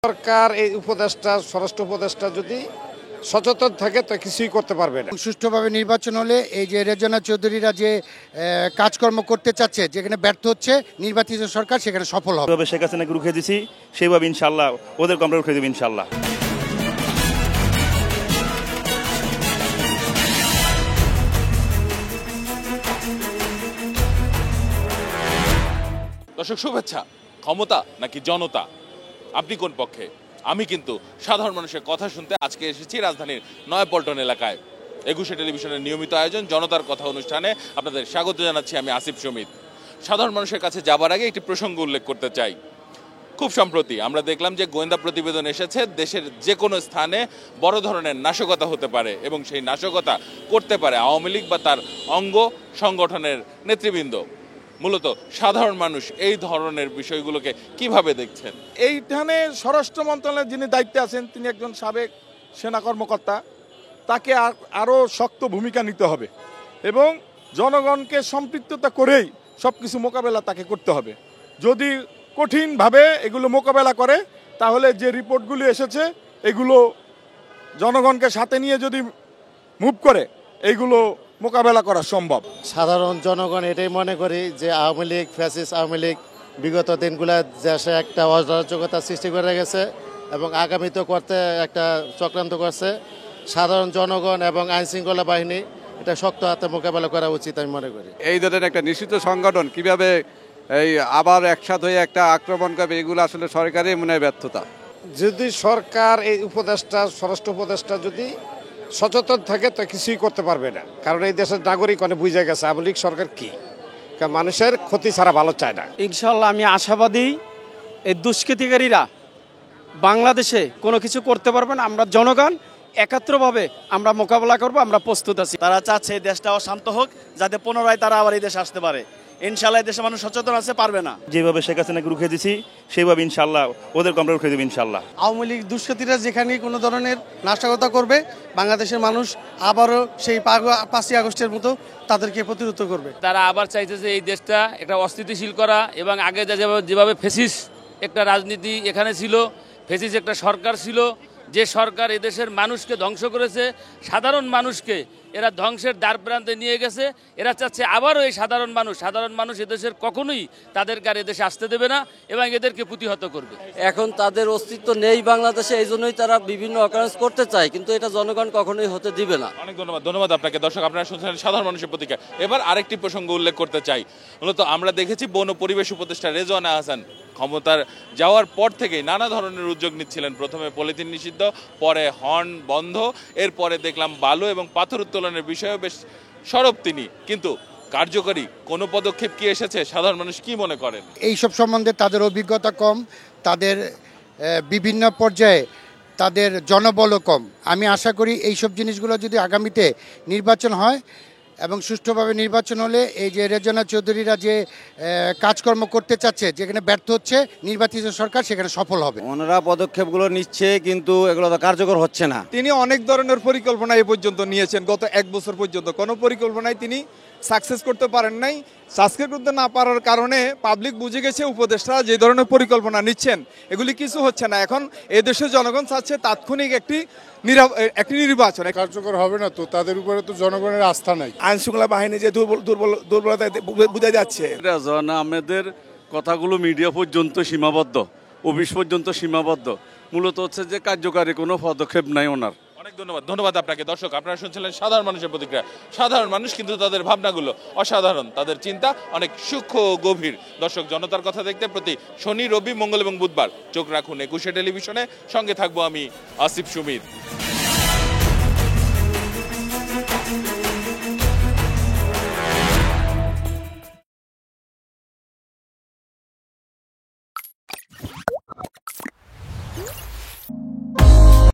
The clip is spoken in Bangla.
সরকার এই উপদেষ্টা স্বরাষ্ট্র উপদেষ্টা যদি সচেতন থাকে তো কিছুই করতে পারবে না। সুষ্ঠুভাবে নির্বাচন হলে এই যে রেজনা চৌধুরীরা যে কাজকর্ম করতে চাচ্ছে, যেখানে ব্যর্থ হচ্ছে নির্বাচিত সরকার, সেখানে সফল হবে। যেভাবে শেখ হাসিনাকে রুখে দিছি সেইভাবে ইনশাল্লাহ ওদেরকে আমরা রুখে দেবো ইনশাল্লাহ। দর্শক শুভেচ্ছা। ক্ষমতা নাকি জনতা, আপনি কোন পক্ষে? আমি কিন্তু সাধারণ মানুষের কথা শুনতে আজকে এসেছি রাজধানীর নয়াপল্টন এলাকায়। ২১শে টেলিভিশনের নিয়মিত আয়োজন জনতার কথা অনুষ্ঠানে আপনাদের স্বাগত জানাচ্ছি আমি আসিফ সুমিত। সাধারণ মানুষের কাছে যাবার আগে একটি প্রসঙ্গ উল্লেখ করতে চাই। খুব সম্প্রতি আমরা দেখলাম যে গোয়েন্দা প্রতিবেদন এসেছে দেশের যে কোনো স্থানে বড় ধরনের নাশকতা হতে পারে এবং সেই নাশকতা করতে পারে আওয়ামী লীগ বা তার অঙ্গ সংগঠনের নেতৃবৃন্দ। মূলত সাধারণ মানুষ এই ধরনের বিষয়গুলোকে কিভাবে দেখছেন? এইখানে স্বরাষ্ট্র মন্ত্রণালয়ের যিনি দায়িত্বে আছেন তিনি একজন সাবেক সেনা কর্মকর্তা, তাকে আরও শক্ত ভূমিকা নিতে হবে এবং জনগণকে সম্পৃক্ততা করেই সব কিছু মোকাবেলা তাকে করতে হবে। যদি কঠিনভাবে এগুলো মোকাবেলা করে তাহলে যে রিপোর্টগুলি এসেছে এগুলো জনগণকে সাথে নিয়ে যদি মুভ করে এইগুলো মোকাবেলা করা সম্ভব। সাধারণ জনগণ এটাই মনে করি যে আওয়ামী লীগ ফ্যাসিস্ট আওয়ামী লীগ বিগত দিনগুলো দেশে একটা অরাজকতা সৃষ্টি করে গেছে এবং আগামীতেও করতে একটা চক্রান্ত করছে। সাধারণ জনগণ এবং আইনশৃঙ্খলা বাহিনী এটা শক্ত হাতে মোকাবেলা করা উচিত আমি মনে করি। এই ধরনের একটা নিষিদ্ধ সংগঠন কিভাবে এই আবার একসাথে হয়ে একটা আক্রমণ করবে, এগুলো আসলে সরকারের মনে হয় ব্যর্থতা। যদি সরকার এই উপদেষ্টা স্বরাষ্ট্র উপদেষ্টা যদি সচেতন থাকে তো কিছুই করতে পারবে না। কারণ এই দেশের নাগরিক অনেক বুঝে গেছে আওয়ামী লীগ সরকার কি, কারণ মানুষের ক্ষতি ছাড়া ভালো চায় না। ইনশাল্লাহ আমি আশাবাদী এই দুষ্কৃতিকারীরা বাংলাদেশে কোনো কিছু করতে পারবে না। আমরা জনগণ একাত্রভাবে আমরা মোকাবেলা করব, আমরা প্রস্তুত আছি। তারা চাচ্ছে এই দেশটা শান্ত হোক, যাতে পুনরায় তারা আবার এই দেশে আসতে পারে। ইনশাল্লাহ এই দেশের মানুষ সচেতন আছে, পারবে না। যেভাবে শেখ হাসিনাকে রুখে দিছি সেইভাবে ইনশাল্লাহ ওদেরকে আমরা রুখে দেবো ইনশাল্লাহ। আওয়ামী লীগ দুষ্কৃতীরা যেখানে কোনো ধরনের নাশকতা করবে বাংলাদেশের মানুষ আবারও সেই ৫ই আগস্টের মতো তাদেরকে প্রতিরোধ করবে। তারা আবার চাইছে যে এই দেশটা একটা অস্থিতিশীল করা এবং আগে যেভাবে ফেসিস একটা রাজনীতি এখানে ছিল, ফেসিস একটা সরকার ছিল, যে সরকার এদেশের মানুষকে ধ্বংস করেছে, সাধারণ মানুষকে এরা ধ্বংসের দ্বার প্রান্তে নিয়ে গেছে। এরা চাচ্ছে আবারও এই সাধারণ মানুষ এদেশের কখনোই তাদেরকে আর এদেশে আসতে দেবে না এবং এদেরকে প্রতিহত করবে। এখন তাদের অস্তিত্ব নেই বাংলাদেশে, এই জন্যই তারা বিভিন্ন অকারেন্স করতে চায়, কিন্তু এটা জনগণ কখনোই হতে দিবে না। অনেক ধন্যবাদ আপনাকে। দর্শক আপনারা শুনছেন সাধারণ মানুষের প্রতিক্রিয়া। এবার আরেকটি প্রসঙ্গ উল্লেখ করতে চাই। মূলত আমরা দেখেছি বন ও পরিবেশ উপদেষ্টা রেজওয়ানা হাসান ক্ষমতার যাওয়ার পর থেকেই নানা ধরনের উদ্যোগ নিচ্ছিলেন। প্রথমে পলিথিন নিষিদ্ধ, পরে হর্ন বন্ধ, এরপরে দেখলাম বালু এবং পাথর উত্তোলনের বিষয়েও বেশ সরব তিনি। কিন্তু কার্যকরী কোনো পদক্ষেপ কি এসেছে? সাধারণ মানুষ কি মনে করেন? এইসব সম্বন্ধে তাদের অভিজ্ঞতা কম, তাদের বিভিন্ন পর্যায়ে তাদের জনবলও কম। আমি আশা করি এইসব জিনিসগুলো যদি আগামীতে নির্বাচন হয় এবং সুষ্ঠুভাবে নির্বাচন হলে এই যে রেজনা চৌধুরীরা যে কাজকর্ম করতে চাচ্ছে, যেখানে ব্যর্থ হচ্ছে নির্বাচিত সরকার, সেখানে সফল হবে। ওনারা পদক্ষেপগুলো নিচ্ছে কিন্তু এগুলো তো কার্যকর হচ্ছে না। তিনি অনেক ধরনের পরিকল্পনা এ পর্যন্ত নিয়েছেন, গত ১ বছর পর্যন্ত কোনো পরিকল্পনায় তিনি সাকসেস করতে পারেন নাই। সাকসেস করতে না পারার কারণে পাবলিক বুঝে গেছে উপদেষ্টা যে ধরনের পরিকল্পনা নিচ্ছেন এগুলি কিছু হচ্ছে না। এখন এদেশের জনগণ চাচ্ছে তাৎক্ষণিক একটি নির্বাচন। কার্যকর হবে না তো, তাদের উপরে তো জনগণের আস্থা নাই। আইন শৃঙ্খলা বাহিনী যে দুর্বলতা বোঝা যাচ্ছে। আমাদের কথাগুলো মিডিয়া পর্যন্ত সীমাবদ্ধ, অফিস পর্যন্ত সীমাবদ্ধ। মূলত হচ্ছে যে কার্যকারী কোনো পদক্ষেপ নাই ওনার। অনেক ধন্যবাদ আপনাকে। দর্শক আপনারা শুনছিলেন সাধারণ মানুষের প্রতিক্রিয়া। সাধারণ মানুষ কিন্তু তাদের ভাবনাগুলো অসাধারণ, তাদের চিন্তা অনেক সূক্ষ্ম ও গভীর। দর্শক জনতার কথা দেখতে প্রতি শনি, রবি, মঙ্গল এবং বুধবার চোখ রাখুন ২১শে টেলিভিশনে। সঙ্গে থাকবো আমি আসিফ সুমিত।